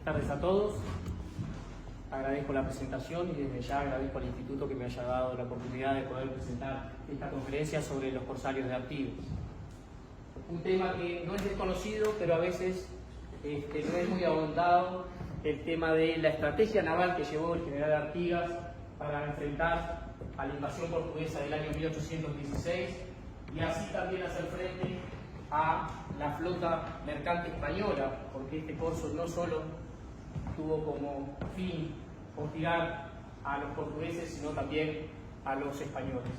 Buenas tardes a todos. Agradezco la presentación y desde ya agradezco al Instituto que me haya dado la oportunidad de poder presentar esta conferencia sobre los corsarios de Artigas. Un tema que no es desconocido, pero a veces no es muy ahondado, el tema de la estrategia naval que llevó el general Artigas para enfrentar a la invasión portuguesa del año 1816 y así también hacer frente a la flota mercante española, porque este corso no solo tuvo como fin hostigar a los portugueses, sino también a los españoles.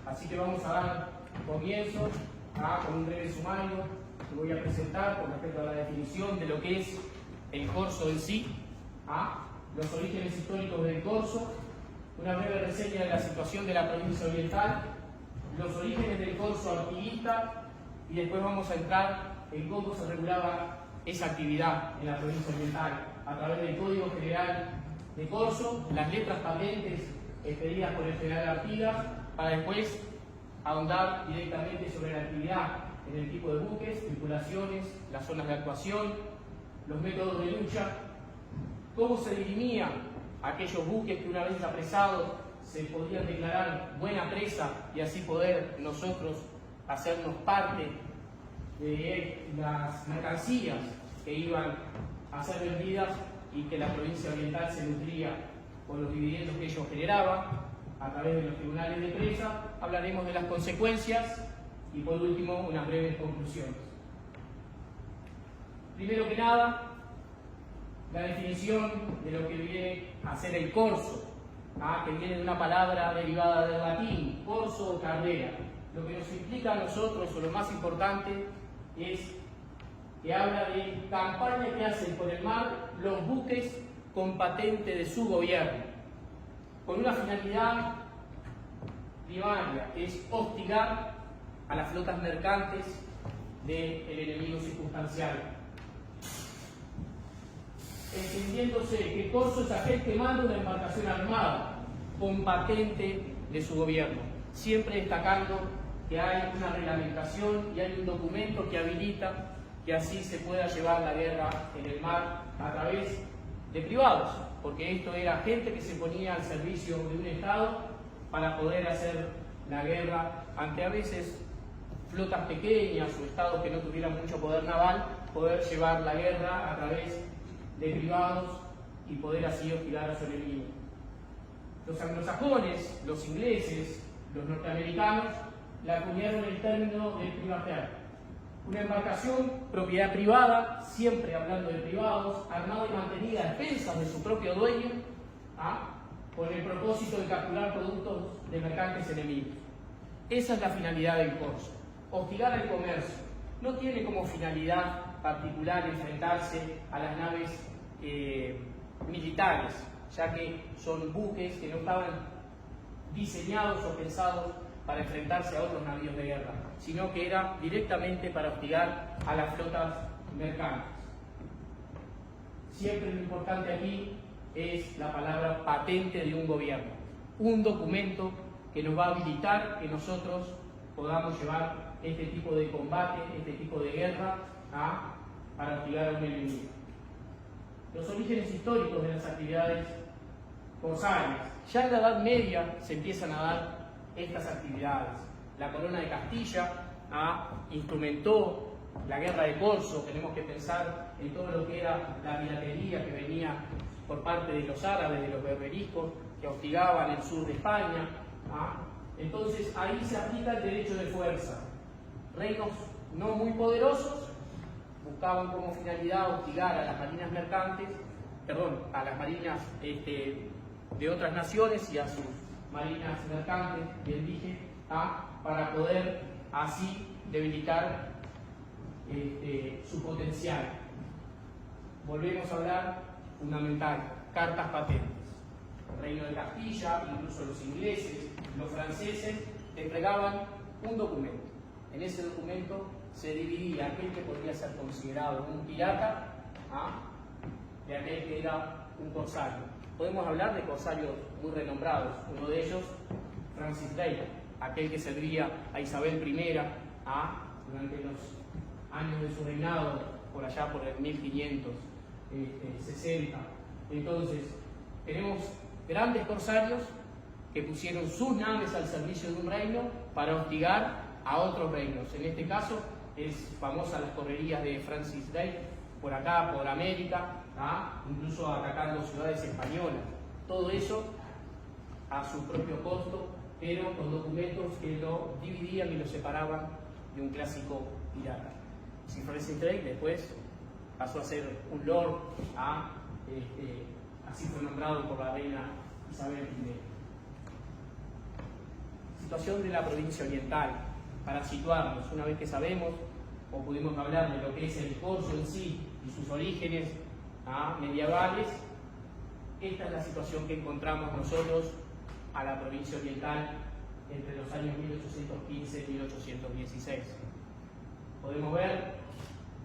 Así que vamos a dar comienzo con un breve sumario que voy a presentar con respecto a la definición de lo que es el corso en sí, los orígenes históricos del corso, una breve reseña de la situación de la provincia oriental, los orígenes del corso artiguista y después vamos a entrar en cómo se regulaba esa actividad en la provincia oriental a través del Código General de Corso, las letras patentes expedidas por el general Artigas, para después ahondar directamente sobre la actividad en el tipo de buques, tripulaciones, las zonas de actuación, los métodos de lucha, cómo se dirimían aquellos buques que una vez apresados se podían declarar buena presa y así poder nosotros hacernos parte de las mercancías que iban a ser vendidas y que la provincia oriental se nutría con los dividendos que ellos generaban a través de los tribunales de presa. Hablaremos de las consecuencias y por último unas breves conclusiones. Primero que nada, la definición de lo que viene a ser el corso, que viene de una palabra derivada del latín, corso o carrera. Lo que nos implica a nosotros, o lo más importante, es que habla de campaña que hacen por el mar los buques con patente de su gobierno, con una finalidad primaria, que es hostigar a las flotas mercantes del enemigo circunstancial. Entendiéndose que corso es aquel que manda una embarcación armada con patente de su gobierno, siempre destacando que hay una reglamentación y hay un documento que habilita que así se pueda llevar la guerra en el mar a través de privados, porque esto era gente que se ponía al servicio de un Estado para poder hacer la guerra ante a veces flotas pequeñas o estados que no tuvieran mucho poder naval, poder llevar la guerra a través de privados y poder así hostigar a su enemigo. Los anglosajones, los ingleses, los norteamericanos la acuñaron el término de privatear. Una embarcación, propiedad privada, siempre hablando de privados, armada y mantenida a expensas de su propio dueño, con el propósito de capturar productos de mercantes enemigos. Esa es la finalidad del corso, hostigar al comercio. No tiene como finalidad particular enfrentarse a las naves militares, ya que son buques que no estaban diseñados o pensados para enfrentarse a otros navíos de guerra, sino que era directamente para hostigar a las flotas mercantes. Siempre lo importante aquí es la palabra patente de un gobierno, un documento que nos va a habilitar que nosotros podamos llevar este tipo de combate, este tipo de guerra para hostigar a un enemigo. Los orígenes históricos de las actividades corsarias. Ya en la Edad Media se empiezan a dar estas actividades. La corona de Castilla instrumentó la guerra de corso. Tenemos que pensar en todo lo que era la piratería que venía por parte de los árabes, de los berberiscos, que hostigaban el sur de España. Entonces ahí se aplica el derecho de fuerza. Reinos no muy poderosos buscaban como finalidad hostigar a las marinas mercantes, a las marinas de otras naciones y a sus marinas mercantes, bien dije, para poder así debilitar su potencial. Volvemos a hablar fundamental, cartas patentes. El Reino de Castilla, incluso los ingleses, los franceses, entregaban un documento. En ese documento se dividía aquel que podría ser considerado un pirata de aquel que era un corsario. Podemos hablar de corsarios muy renombrados, uno de ellos, Francis Drake, aquel que servía a Isabel I durante los años de su reinado, por allá por el 1500 60. Entonces, tenemos grandes corsarios que pusieron sus naves al servicio de un reino para hostigar a otros reinos. En este caso, es famosa las correrías de Francis Drake, por acá, por América, incluso atacando ciudades españolas. Todo eso a su propio costo, pero con documentos que lo dividían y lo separaban de un clásico pirata. Si Francis Drake después pasó a ser un lord, así fue nombrado por la reina Isabel I. Situación de la provincia oriental, para situarnos, una vez que sabemos o pudimos hablar de lo que es el corso en sí y sus orígenes medievales, esta es la situación que encontramos nosotros a la provincia oriental entre los años 1815 y 1816. Podemos ver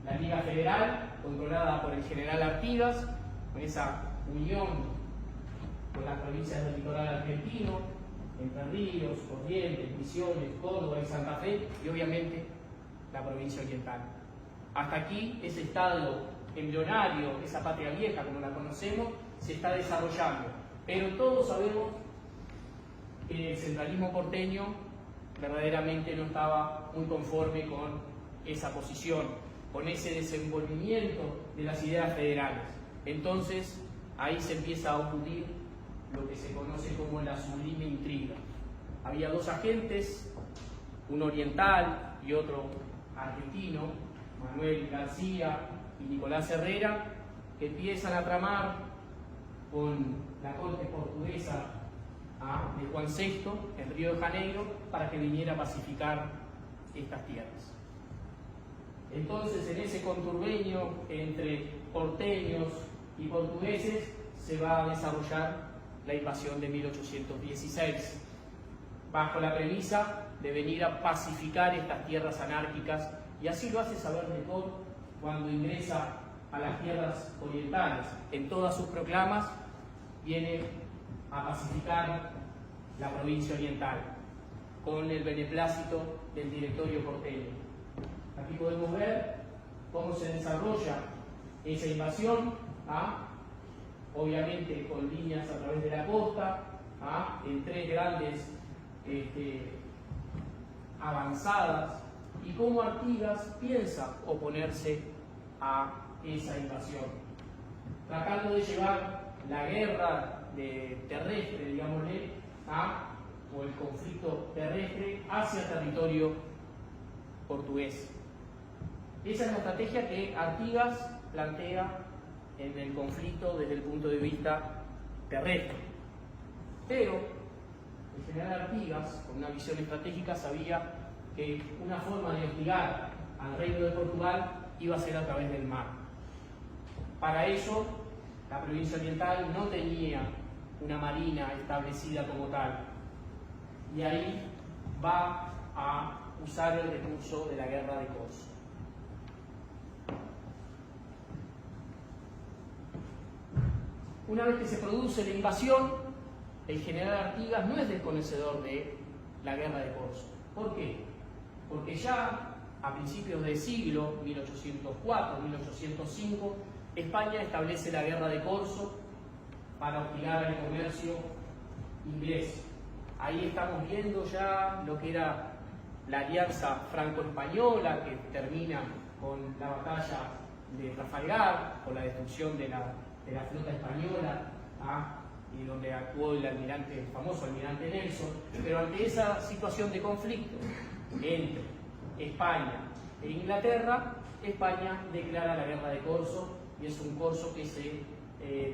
la Liga Federal, controlada por el general Artigas, con esa unión con las provincias del litoral argentino, Entre Ríos, Corrientes, Misiones, Córdoba y Santa Fe, y obviamente la provincia oriental. Hasta aquí ese estado embrionario, esa patria vieja como la conocemos, se está desarrollando. Pero todos sabemos que el centralismo porteño verdaderamente no estaba muy conforme con esa posición, con ese desenvolvimiento de las ideas federales. Entonces, ahí se empieza a ocurrir lo que se conoce como la sublime intriga. Había dos agentes, uno oriental y otro argentino, Manuel García y Nicolás Herrera, que empiezan a tramar con la corte portuguesa de Juan VI en Río de Janeiro para que viniera a pacificar estas tierras. Entonces, en ese conturbenio entre porteños y portugueses se va a desarrollar la invasión de 1816, bajo la premisa de venir a pacificar estas tierras anárquicas, y así lo hace saber de Cort cuando ingresa a las tierras orientales. En todas sus proclamas viene a pacificar la provincia oriental, con el beneplácito del directorio porteño. Aquí podemos ver cómo se desarrolla esa invasión, obviamente con líneas a través de la costa, en tres grandes avanzadas, y cómo Artigas piensa oponerse a esa invasión, tratando de llevar la guerra terrestre, digámosle, o el conflicto terrestre hacia territorio portugués. Esa es la estrategia que Artigas plantea en el conflicto desde el punto de vista terrestre. Pero el general Artigas, con una visión estratégica, sabía que una forma de hostigar al reino de Portugal iba a ser a través del mar. Para eso, la provincia oriental no tenía una marina establecida como tal, y ahí va a usar el recurso de la guerra de corso. Una vez que se produce la invasión, el general Artigas no es desconocedor de la guerra de corso. ¿Por qué? Porque ya a principios del siglo, 1804, 1805, España establece la guerra de corso para hostigar al comercio inglés. Ahí estamos viendo ya lo que era la alianza franco-española, que termina con la batalla de Trafalgar, con la destrucción de la flota española, y donde actuó el famoso almirante Nelson. Pero ante esa situación de conflicto entre España e Inglaterra, España declara la guerra de corso, y es un corso que se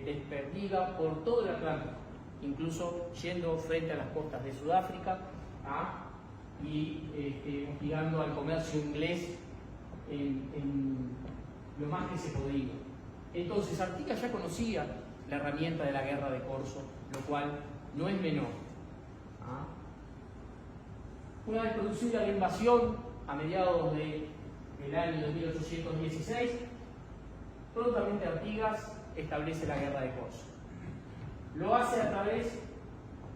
desperdiga por todo el Atlántico, incluso yendo frente a las costas de Sudáfrica, y hostigando al comercio inglés en lo más que se podía. Entonces Artigas ya conocía la herramienta de la guerra de corso, lo cual no es menor. Una vez producida la invasión a mediados del año de 1816, prontamente Artigas establece la guerra de corso. Lo hace a través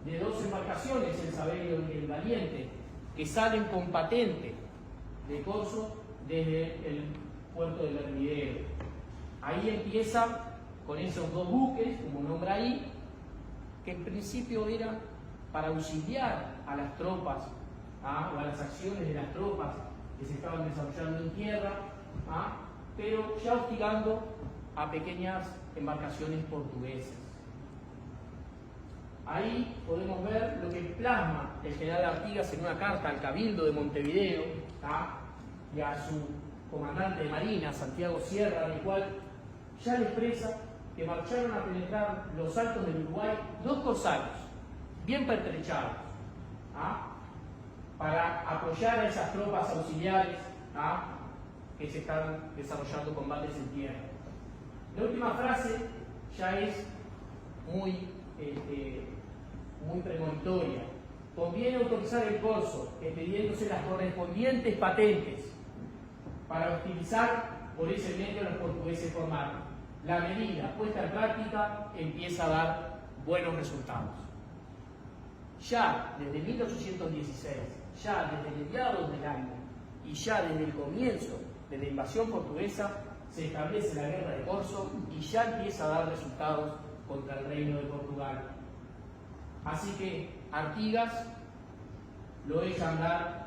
de dos embarcaciones, el Saberio y el Valiente, que salen con patente de corso desde el puerto del Hervidero. Ahí empieza con esos dos buques, como nombra ahí, que en principio eran para auxiliar a las tropas o a las acciones de las tropas que se estaban desarrollando en tierra, pero ya hostigando a pequeñas embarcaciones portuguesas. Ahí podemos ver lo que plasma el general Artigas en una carta al Cabildo de Montevideo y a su comandante de Marina, Santiago Sierra, en el cual ya le expresa que marcharon a penetrar los altos del Uruguay dos corsarios, bien pertrechados, para apoyar a esas tropas auxiliares que se están desarrollando combates en tierra. La última frase ya es muy premonitoria. Conviene autorizar el corso, expediéndose las correspondientes patentes para hostilizar por ese medio a los portugueses por mar. La medida puesta en práctica empieza a dar buenos resultados. Ya desde 1816, ya desde mediados del año y ya desde el comienzo de la invasión portuguesa, se establece la guerra de corso y ya empieza a dar resultados contra el Reino de Portugal. Así que Artigas lo echa a andar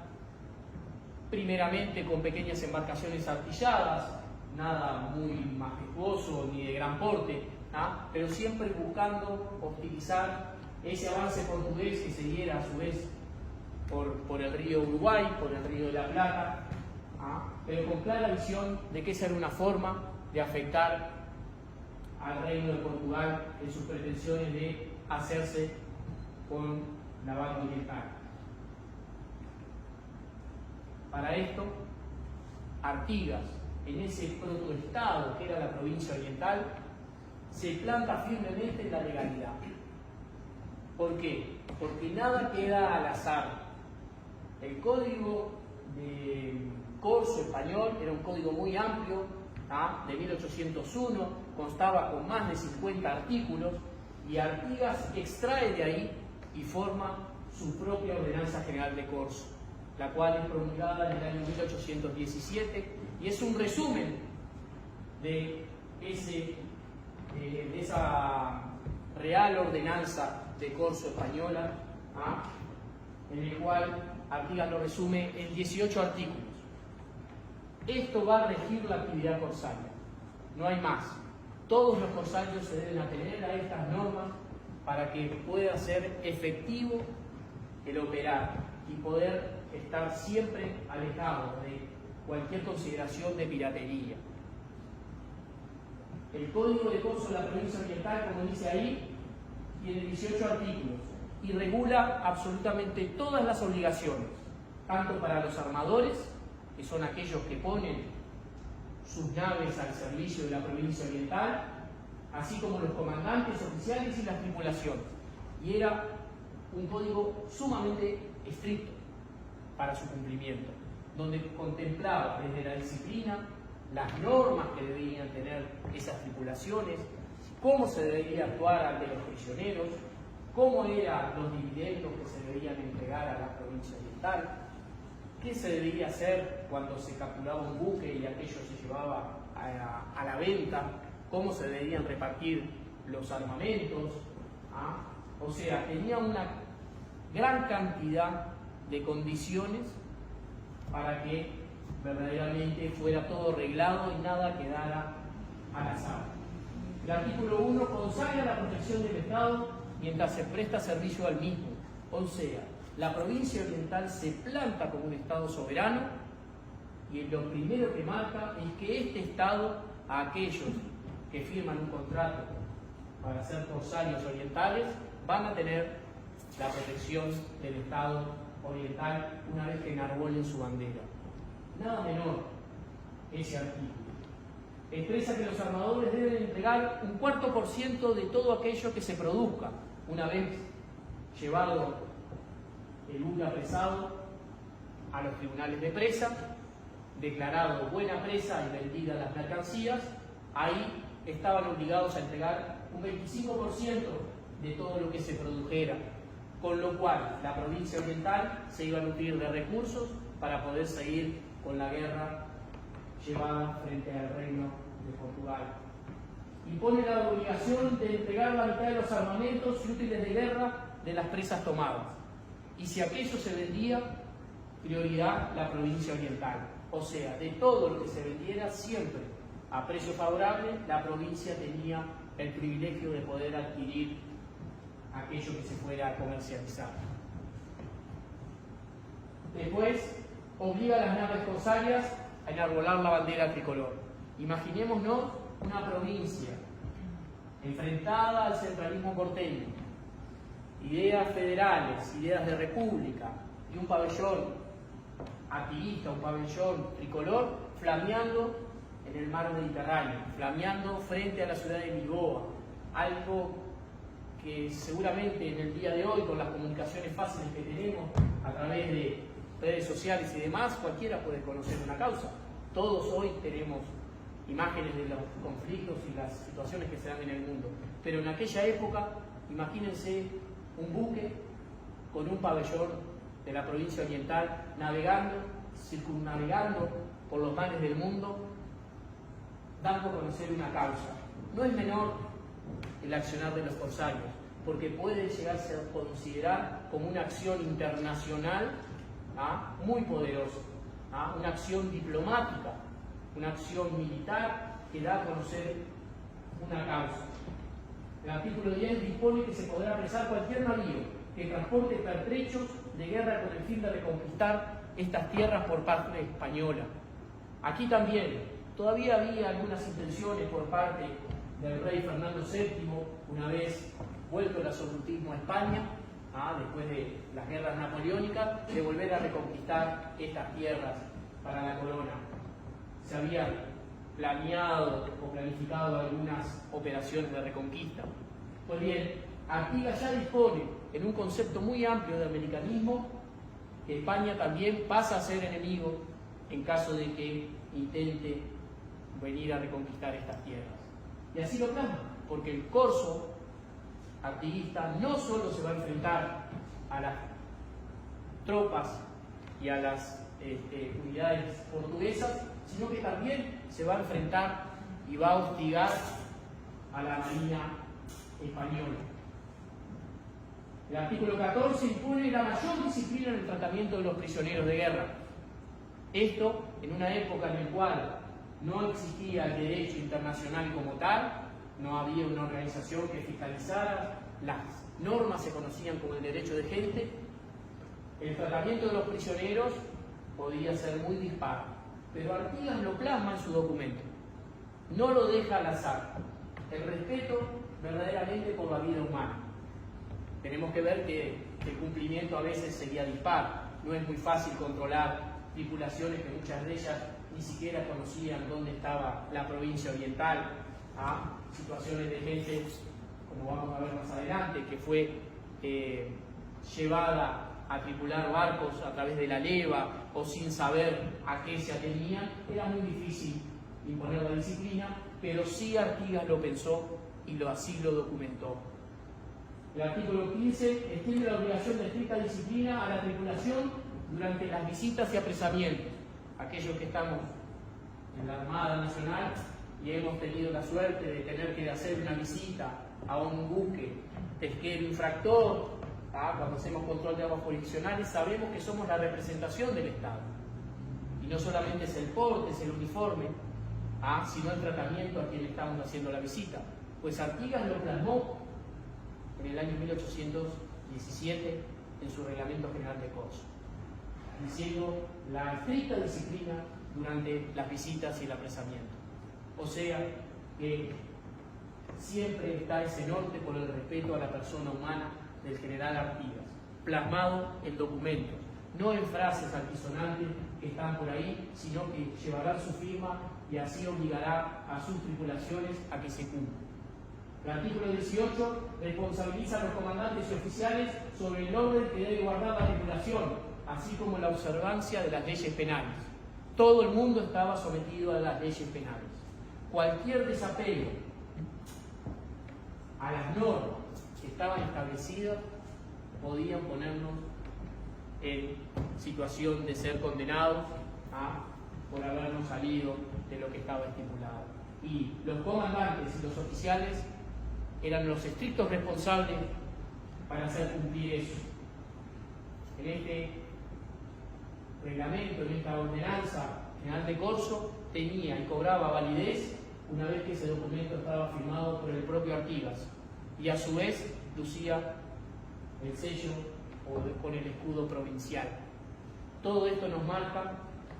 primeramente con pequeñas embarcaciones artilladas, nada muy majestuoso ni de gran porte, pero siempre buscando hostilizar ese avance portugués que se diera a su vez por el río Uruguay, por el río de la Plata, pero con clara visión de que esa era una forma de afectar al Reino de Portugal en sus pretensiones de hacerse con la banda oriental. Para esto, Artigas, en ese protoestado que era la provincia oriental, se planta firmemente en la legalidad. ¿Por qué? Porque nada queda al azar. El código de corso español era un código muy amplio, de 1801, constaba con más de 50 artículos, y Artigas extrae de ahí y forma su propia Ordenanza General de Corso, la cual es promulgada en el año 1817 y es un resumen de esa Real Ordenanza de Corso española, en el cual Artigas lo resume en 18 artículos. Esto va a regir la actividad corsaria, no hay más. Todos los corsarios se deben atener a estas normas para que pueda ser efectivo el operar y poder estar siempre alejado de cualquier consideración de piratería. El Código de Corso de la Provincia Oriental, como dice ahí, tiene 18 artículos y regula absolutamente todas las obligaciones, tanto para los armadores, que son aquellos que ponen sus naves al servicio de la provincia oriental, así como los comandantes oficiales y las tripulaciones. Y era un código sumamente estricto para su cumplimiento, donde contemplaba desde la disciplina, las normas que debían tener esas tripulaciones, cómo se debería actuar ante los prisioneros, cómo eran los dividendos que se debían entregar a la provincia oriental, qué se debía hacer cuando se capturaba un buque y aquello se llevaba a la venta, cómo se debían repartir los armamentos. O sea, tenía una gran cantidad de condiciones para que verdaderamente fuera todo reglado y nada quedara al azar. El artículo 1 consagra la protección del Estado mientras se presta servicio al mismo, o sea, la provincia oriental se planta como un Estado soberano y lo primero que marca es que este Estado, a aquellos que firman un contrato para ser corsarios orientales, van a tener la protección del Estado oriental una vez que enarbolen su bandera. Nada menor ese artículo. Expresa que los armadores deben entregar un 4% de todo aquello que se produzca una vez llevado el buque apresado a los tribunales de presa, declarado buena presa y vendida las mercancías. Ahí estaban obligados a entregar un 25% de todo lo que se produjera, con lo cual la provincia oriental se iba a nutrir de recursos para poder seguir con la guerra llevada frente al Reino de Portugal. Impone la obligación de entregar la mitad de los armamentos y útiles de guerra de las presas tomadas. Y si aquello se vendía, prioridad la provincia oriental. O sea, de todo lo que se vendiera, siempre a precio favorable, la provincia tenía el privilegio de poder adquirir aquello que se fuera a comercializar. Después, obliga a las naves corsarias a enarbolar la bandera tricolor. Imaginémonos una provincia enfrentada al centralismo porteño, ideas federales, ideas de república, y un pabellón activista, un pabellón tricolor, flameando en el mar Mediterráneo, flameando frente a la ciudad de Lisboa, algo que seguramente en el día de hoy, con las comunicaciones fáciles que tenemos a través de redes sociales y demás, cualquiera puede conocer una causa. Todos hoy tenemos imágenes de los conflictos y las situaciones que se dan en el mundo. Pero en aquella época, imagínense un buque con un pabellón de la provincia oriental navegando, circunnavegando por los mares del mundo, dando a conocer una causa. No es menor el accionar de los corsarios, porque puede llegarse a considerar como una acción internacional muy poderosa, una acción diplomática, una acción militar que da a conocer una causa. El artículo 10 dispone que se podrá apresar cualquier navío que transporte pertrechos de guerra con el fin de reconquistar estas tierras por parte española. Aquí también todavía había algunas intenciones por parte del rey Fernando VII, una vez vuelto el absolutismo a España, después de las guerras napoleónicas, de volver a reconquistar estas tierras para la corona. Se habían planeado o planificado algunas operaciones de reconquista. Pues bien, Artigas ya dispone, en un concepto muy amplio de americanismo, que España también pasa a ser enemigo en caso de que intente venir a reconquistar estas tierras. Y así lo plasma, porque el corso artiguista no solo se va a enfrentar a las tropas y a las unidades portuguesas, sino que también se va a enfrentar y va a hostigar a la marina española. El artículo 14 impone la mayor disciplina en el tratamiento de los prisioneros de guerra. Esto en una época en la cual no existía el derecho internacional como tal, no había una organización que fiscalizara, las normas se conocían como el derecho de gente, el tratamiento de los prisioneros podía ser muy dispar, pero Artigas lo plasma en su documento, no lo deja al azar, el respeto verdaderamente por la vida humana. Tenemos que ver que el cumplimiento a veces sería dispar, no es muy fácil controlar tripulaciones que muchas de ellas ni siquiera conocían dónde estaba la provincia oriental, situaciones de gente, como vamos a ver más adelante, que fue llevada a tripular barcos a través de la leva o sin saber a qué se atenían. Era muy difícil imponer la disciplina, pero sí Artigas lo pensó y así lo documentó. El artículo 15 extiende la obligación de estricta disciplina a la tripulación durante las visitas y apresamientos. Aquellos que estamos en la Armada Nacional y hemos tenido la suerte de tener que hacer una visita a un buque pesquero infractor, cuando hacemos control de aguas jurisdiccionales, sabemos que somos la representación del Estado. Y no solamente es el porte, es el uniforme, sino el tratamiento a quien estamos haciendo la visita. Pues Artigas lo plasmó en el año 1817 en su Reglamento General de Corso, diciendo la estricta disciplina durante las visitas y el apresamiento. O sea que siempre está ese norte por el respeto a la persona humana del general Artigas, plasmado en documentos, no en frases altisonantes que están por ahí, sino que llevarán su firma y así obligará a sus tripulaciones a que se cumplan. El artículo 18 responsabiliza a los comandantes y oficiales sobre el orden que debe guardar la tripulación, así como la observancia de las leyes penales. Todo el mundo estaba sometido a las leyes penales. Cualquier desapego a las normas que estaban establecidas podían ponernos en situación de ser condenados por habernos salido de lo que estaba estipulado. y los comandantes y los oficiales eran los estrictos responsables para hacer cumplir eso. En este reglamento, en esta ordenanza general de corso, tenía y cobraba validez una vez que ese documento estaba firmado por el propio Artigas y a su vez lucía el sello con el escudo provincial. Todo esto nos marca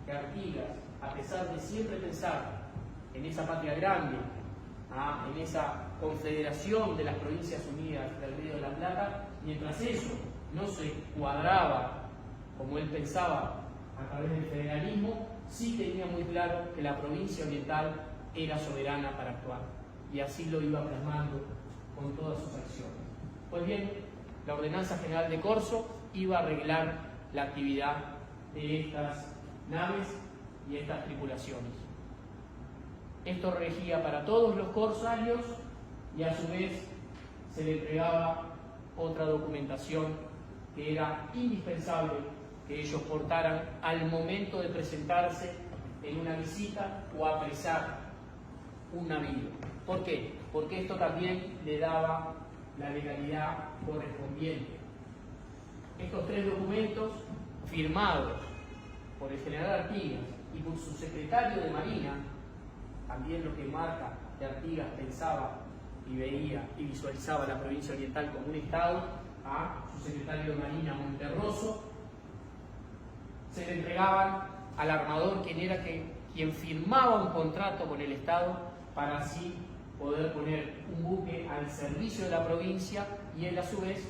que Artigas, a pesar de siempre pensar en esa patria grande, en esa confederación de las Provincias Unidas del Río de la Plata, mientras eso no se cuadraba como él pensaba a través del federalismo, sí tenía muy claro que la provincia oriental era soberana para actuar, y así lo iba plasmando con todas sus acciones. Pues bien, la Ordenanza General de Corso iba a regular la actividad de estas naves y estas tripulaciones. Esto regía para todos los corsarios y a su vez se le entregaba otra documentación que era indispensable que ellos portaran al momento de presentarse en una visita o apresar un navío. ¿Por qué? Porque esto también le daba la legalidad correspondiente. Estos tres documentos, firmados por el general Artigas y por su secretario de Marina, también lo que marca que Artigas pensaba y veía y visualizaba la provincia oriental como un estado, a su secretario de Marina, Monterroso, se le entregaban al armador, quien firmaba un contrato con el Estado para así poder poner un buque al servicio de la provincia y él a su vez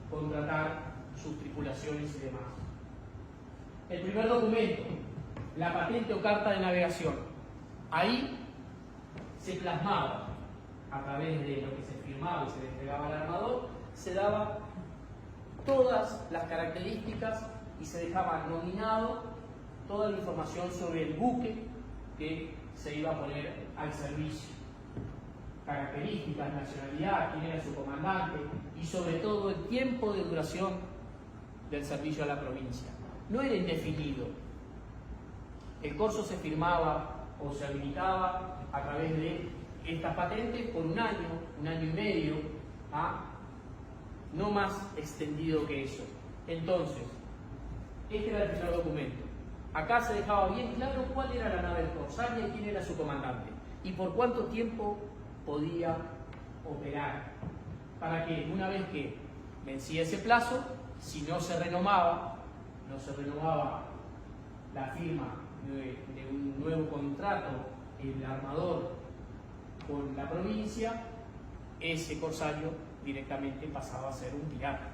contratar sus tripulaciones y demás. El primer documento, la patente o carta de navegación. Ahí se plasmaba, a través de lo que se firmaba y se le entregaba al armador, se daba todas las características y se dejaba nominado toda la información sobre el buque que se iba a poner al servicio. Características, nacionalidad, quién era su comandante y sobre todo el tiempo de duración del servicio a la provincia. No era indefinido. El corso se firmaba o se habilitaba a través de estas patentes por un año y medio, no más extendido que eso. Entonces, este era el primer documento. Acá se dejaba bien claro cuál era la nave corsaria y quién era su comandante y por cuánto tiempo podía operar, para que una vez que vencía ese plazo, si no se renovaba la firma de un nuevo contrato, el armador con la provincia, ese corsario directamente pasaba a ser un pirata.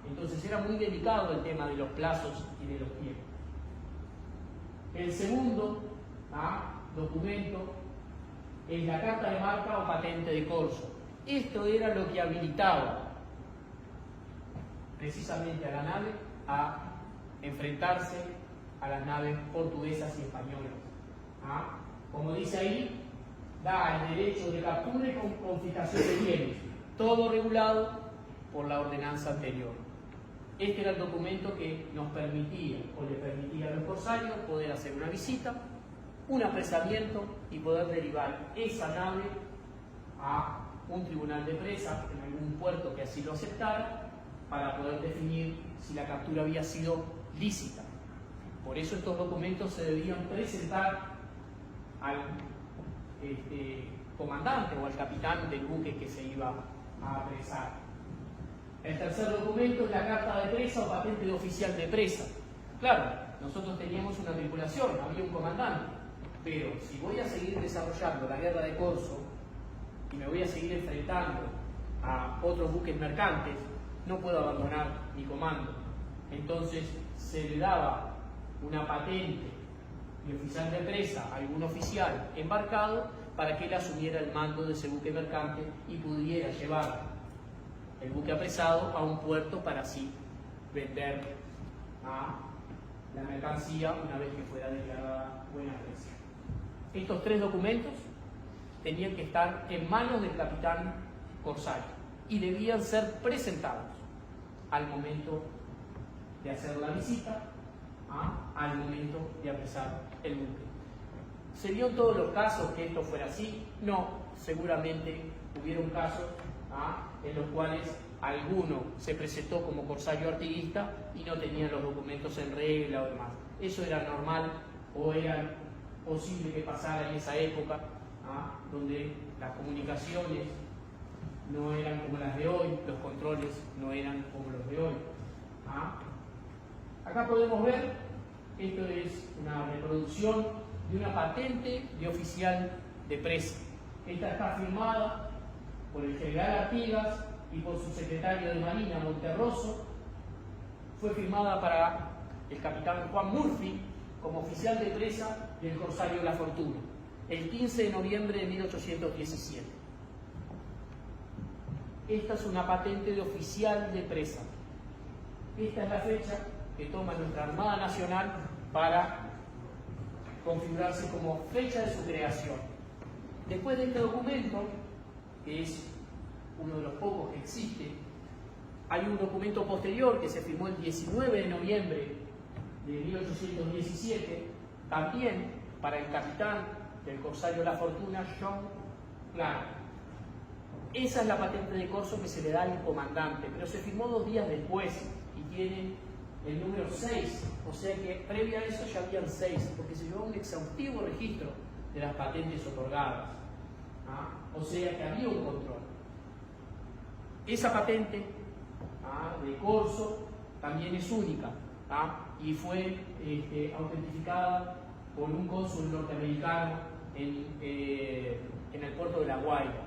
Entonces era muy delicado el tema de los plazos y de los tiempos. El segundo documento es la carta de marca o patente de corso. Esto era lo que habilitaba precisamente a la nave a enfrentarse a las naves portuguesas y españolas. Como dice ahí, da el derecho de captura y confiscación de bienes, todo regulado por la ordenanza anterior. Este era el documento que nos permitía o le permitía a los corsarios poder hacer una visita, un apresamiento y poder derivar esa nave a un tribunal de presa en algún puerto que así lo aceptara para poder definir si la captura había sido lícita. Por eso estos documentos se debían presentar al comandante o al capitán del buque que se iba a apresar. El tercer documento es la carta de presa o patente de oficial de presa. Claro, nosotros teníamos una tripulación, había un comandante, pero si voy a seguir desarrollando la guerra de corso y me voy a seguir enfrentando a otros buques mercantes, no puedo abandonar mi comando. Entonces se le daba una patente de oficial de presa a algún oficial embarcado para que él asumiera el mando de ese buque mercante y pudiera llevar el buque apresado a un puerto para así vender la mercancía una vez que fuera declarada buena presa. Estos tres documentos tenían que estar en manos del capitán corsario y debían ser presentados al momento de hacer la visita, al momento de apresar el buque. ¿Se dio en todos los casos que esto fuera así? No, seguramente hubieron casos en los cuales alguno se presentó como corsario artiguista y no tenía los documentos en regla o demás. Eso era normal o era posible que pasara en esa época, donde las comunicaciones no eran como las de hoy, los controles no eran como los de hoy. Acá podemos ver, esto es una reproducción de una patente de oficial de presa. Esta está firmada por el general Artigas y por su secretario de Marina, Monterroso. Fue firmada para el capitán Juan Murphy como oficial de presa del corsario La Fortuna, el 15 de noviembre de 1817. Esta es una patente de oficial de presa. Esta es la fecha que toma nuestra Armada Nacional para configurarse como fecha de su creación. Después de este documento, que es uno de los pocos que existe, hay un documento posterior que se firmó el 19 de noviembre de 1817, también para el capitán del corsario La Fortuna, John Clark. Esa es la patente de corso que se le da al comandante, pero se firmó 2 días después y tiene el número 6, o sea que previo a eso ya habían 6, porque se llevó un exhaustivo registro de las patentes otorgadas. O sea que había un control. Esa patente de corso también es única y fue autentificada por un cónsul norteamericano en el puerto de La Guaira.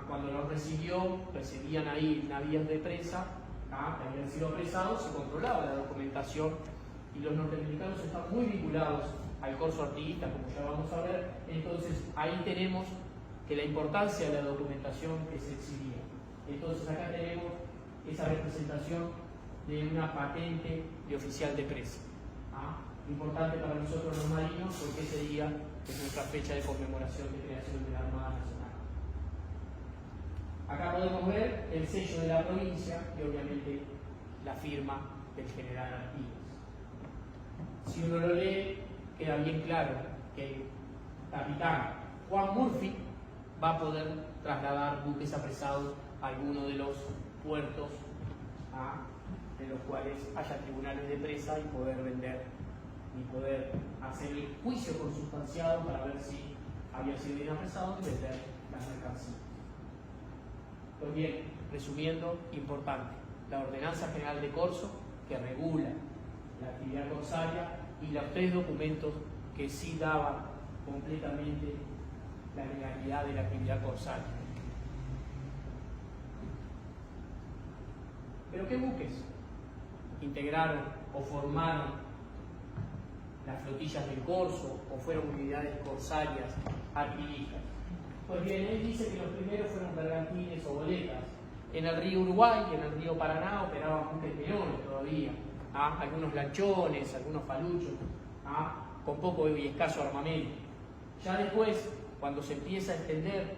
Cuando los recibían ahí navíos de presa que habían sido apresados, se controlaba la documentación y los norteamericanos están muy vinculados al corso artiguista, como ya vamos a ver. Entonces ahí tenemos que la importancia de la documentación que se exhibía. Entonces acá tenemos esa representación de una patente de oficial de presa. Importante para nosotros los marinos porque ese día es nuestra fecha de conmemoración de creación de la Armada Nacional. Acá podemos ver el sello de la provincia y obviamente la firma del general Artigas. Si uno lo lee, queda bien claro que el capitán Juan Murphy va a poder trasladar buques apresados a alguno de los puertos de los cuales haya tribunales de presa y poder vender y poder hacer el juicio consustanciado para ver si había sido bien apresado y vender las mercancías. Pues bien, resumiendo, importante, la Ordenanza General de Corso que regula la actividad corsaria y los 3 documentos que sí daban completamente la legalidad de la actividad corsaria. ¿Pero qué buques integraron o formaron las flotillas del corso o fueron unidades corsarias artiguistas? Pues bien, él dice que los primeros fueron bergantines o goletas. En el río Uruguay y en el río Paraná operaban buques menores todavía, algunos lanchones, algunos faluchos, con poco y escaso armamento. Ya después, cuando se empieza a extender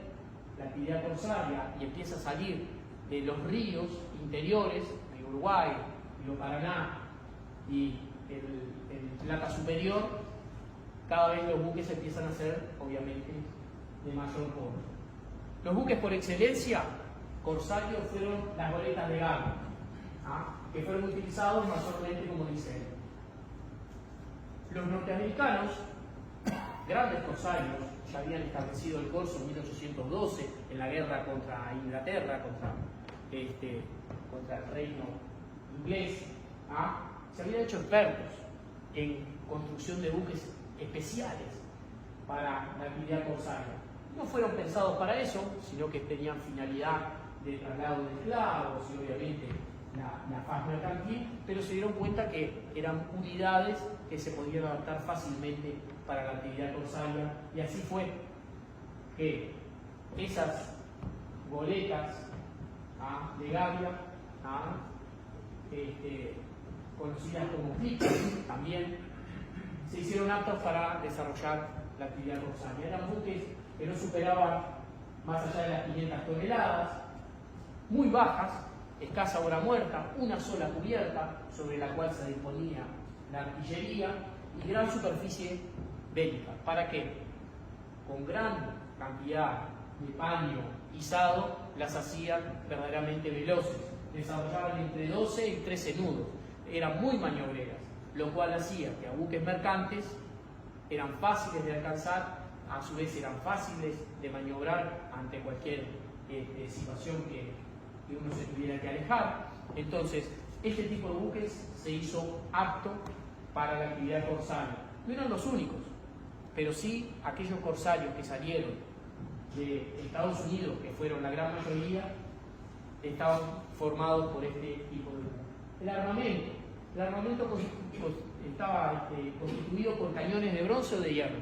la actividad corsaria y empieza a salir de los ríos interiores, río Uruguay, río Paraná y el Plata Superior, cada vez los buques empiezan a ser, obviamente, de mayor porte. Los buques por excelencia corsarios fueron las goletas de Gavia, que fueron utilizados mayormente como diseño. Los norteamericanos, grandes corsarios, ya habían establecido el corso en 1812 en la guerra contra Inglaterra, contra el reino inglés, se habían hecho expertos en construcción de buques especiales para la actividad corsaria. No fueron pensados para eso, sino que tenían finalidad de traslado de esclavos y obviamente la paz mercantil, pero se dieron cuenta que eran unidades que se podían adaptar fácilmente para la actividad corsaria, y así fue que esas goletas de Gavia, conocidas como flickers, también se hicieron aptos para desarrollar la actividad corsaria. Eran buques que no superaban más allá de las 500 toneladas, muy bajas, escasa hora muerta, una sola cubierta sobre la cual se disponía la artillería y gran superficie bélica. ¿Para qué? Con gran cantidad de paño izado las hacían verdaderamente veloces. Desarrollaban entre 12 y 13 nudos. Eran muy maniobreras, lo cual hacía que a buques mercantes eran fáciles de alcanzar, a su vez eran fáciles de maniobrar ante cualquier situación que uno se tuviera que alejar. Entonces, este tipo de buques se hizo apto para la actividad corsaria. No eran los únicos, pero sí aquellos corsarios que salieron de Estados Unidos, que fueron la gran mayoría, estaban formados por este tipo de buques. El armamento estaba constituido por cañones de bronce o de hierro.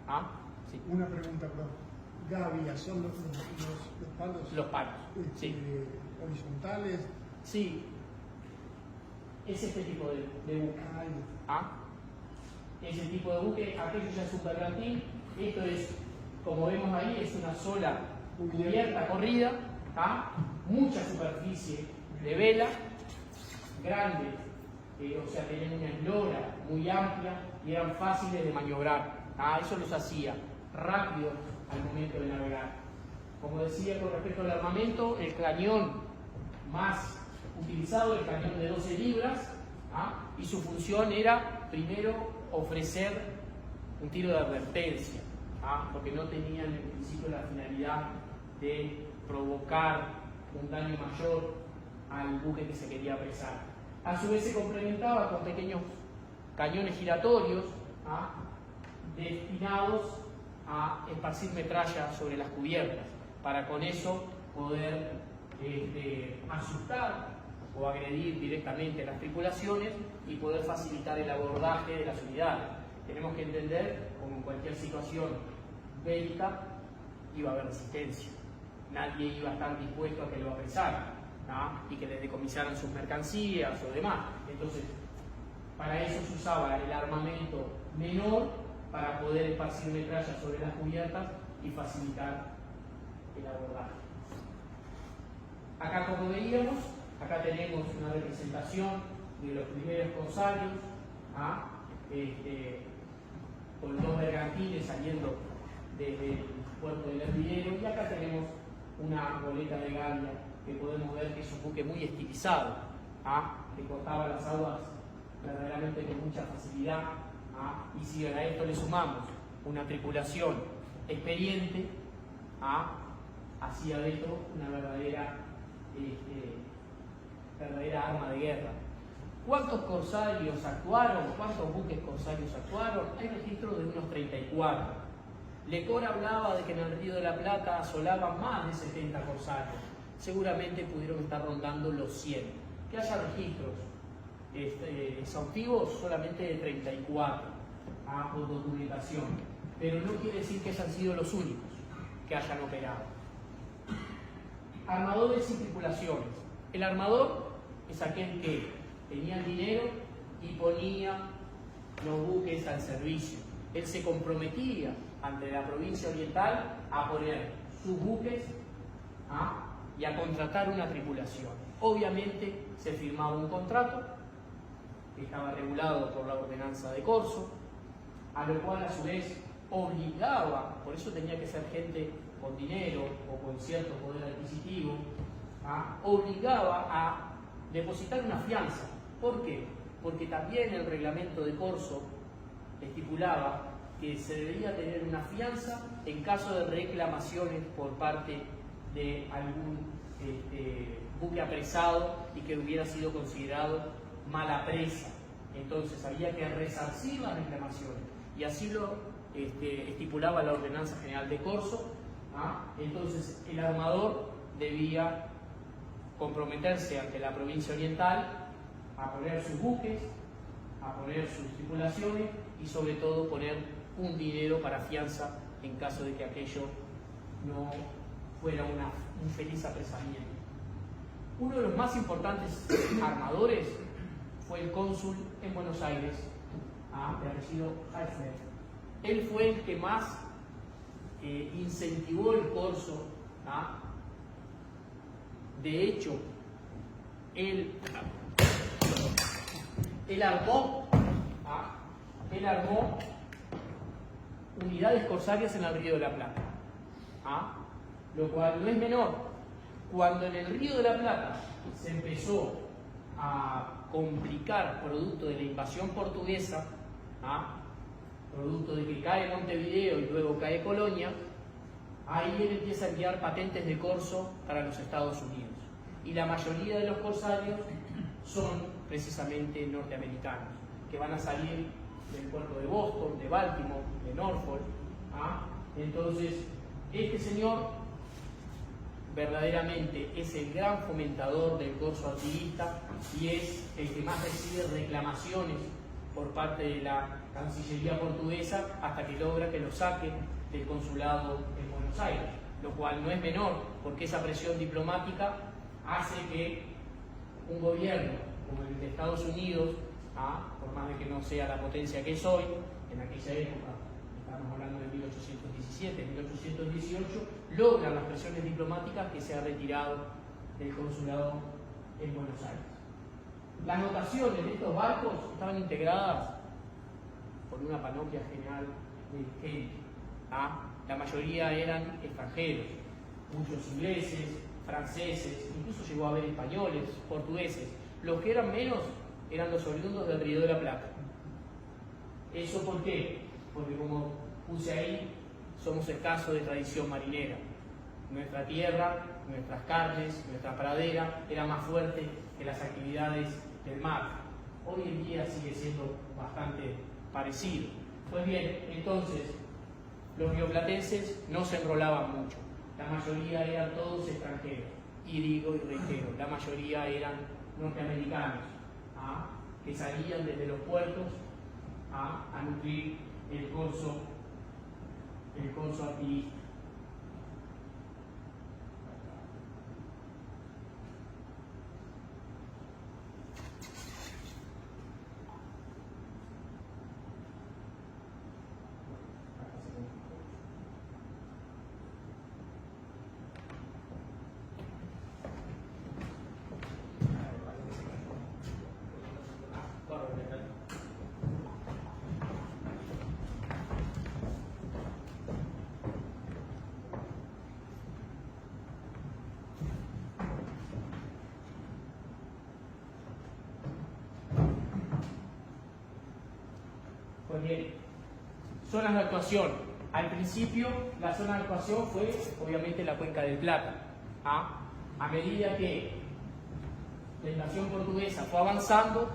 ¿Ah? Sí. Una pregunta, perdón. Gavia, ¿son los palos? Los palos, sí. ¿Horizontales? Sí. Es este tipo de buque. ¿Ah? Ese tipo de buque, aquello ya es un bergantín. Esto es, como vemos ahí, es una sola cubierta corrida, ¿ah? Mucha superficie de vela, grande, o sea, tenían una eslora muy amplia y eran fáciles de maniobrar. ¿Ah? Eso los hacía rápido al momento de navegar. Como decía con respecto al armamento, el cañón más utilizado, el cañón de 12 libras, ¿ah? Y su función era primero ofrecer un tiro de advertencia, ¿ah? Porque no tenían en principio la finalidad de provocar un daño mayor al buque que se quería apresar. A su vez se complementaba con pequeños cañones giratorios, ¿ah? Destinados a esparcir metralla sobre las cubiertas, para con eso poder asustar o agredir directamente a las tripulaciones y poder facilitar el abordaje de las unidades. Tenemos que entender, como en cualquier situación bélica, iba a haber resistencia. Nadie iba a estar dispuesto a que lo apresaran, ¿no? Y que les decomisaran sus mercancías o demás. Entonces, para eso se usaba el armamento menor para poder esparcir metralla sobre las cubiertas y facilitar el abordaje. Acá, como veíamos, acá tenemos una representación de los primeros corsarios, ¿ah? Con dos bergantines saliendo desde el puerto del Hervidero, y acá tenemos una goleta de Gavia que podemos ver que es un buque muy estilizado, ¿ah? Que cortaba las aguas verdaderamente con mucha facilidad, ¿ah? Y si a esto le sumamos una tripulación experiente, ¿ah? Hacía de esto una verdadera arma de guerra. ¿Cuántos corsarios actuaron? ¿Cuántos buques corsarios actuaron? Hay registros de unos 34. Lecor hablaba de que en el Río de la Plata asolaban más de 70 corsarios. Seguramente pudieron estar rondando los 100. Que haya registros exhaustivos solamente de 34, por documentación. Pero no quiere decir que hayan sido los únicos que hayan operado. Armadores y tripulaciones. El armador es aquel que tenía el dinero y ponía los buques al servicio. Él se comprometía ante la provincia oriental a poner sus buques, ¿ah? Y a contratar una tripulación. Obviamente se firmaba un contrato que estaba regulado por la ordenanza de Corso, a lo cual a su vez obligaba, por eso tenía que ser gente con dinero o con cierto poder adquisitivo, ¿ah? Obligaba a depositar una fianza. ¿Por qué? Porque también el reglamento de Corso estipulaba que se debería tener una fianza en caso de reclamaciones por parte de algún buque apresado y que hubiera sido considerado mala presa. Entonces había que resarcir las reclamaciones, y así lo estipulaba la Ordenanza General de Corso, ¿ah? Entonces el armador debía comprometerse ante la provincia oriental a poner sus buques, a poner sus tripulaciones y sobre todo poner un dinero para fianza en caso de que aquello no fuera un feliz apresamiento. Uno de los más importantes armadores fue el cónsul en Buenos Aires, de apellido Halfner. Él fue el que más incentivó el corso. De hecho, él armó unidades corsarias en el Río de la Plata. ¿Ah? Lo cual no es menor. Cuando en el Río de la Plata se empezó a complicar producto de la invasión portuguesa, ¿ah? Producto de que cae Montevideo y luego cae Colonia, ahí él empieza a enviar patentes de corso para los Estados Unidos. Y la mayoría de los corsarios son precisamente norteamericanos, que van a salir del puerto de Boston, de Baltimore, de Norfolk. ¿Ah? Entonces, este señor verdaderamente es el gran fomentador del corso artiguista y es el que más recibe reclamaciones por parte de la Cancillería portuguesa hasta que logra que lo saquen del consulado en Buenos Aires, lo cual no es menor, porque esa presión diplomática hace que un gobierno como el de Estados Unidos, por más de que no sea la potencia que es hoy, en aquella época, estamos hablando de 1817, 1818, logran las presiones diplomáticas que se ha retirado del consulado en Buenos Aires. Las notaciones de estos barcos estaban integradas por una panoplia general de gente. La mayoría eran extranjeros, muchos ingleses, franceses, incluso llegó a haber españoles, portugueses. Los que eran menos eran los oriundos del Río de la Plata. ¿Eso por qué? Porque como puse ahí, somos escasos de tradición marinera. Nuestra tierra, nuestras carnes, nuestra pradera era más fuerte que las actividades del mar. Hoy en día sigue siendo bastante parecido. Pues bien, entonces, los rioplatenses no se enrolaban mucho. La mayoría eran todos extranjeros. Y digo y reitero, la mayoría eran norteamericanos, que salían desde los puertos a nutrir el corso artiguista. Pues bien, zonas de actuación. Al principio, la zona de actuación fue, obviamente, la Cuenca del Plata. A medida que la invasión portuguesa fue avanzando,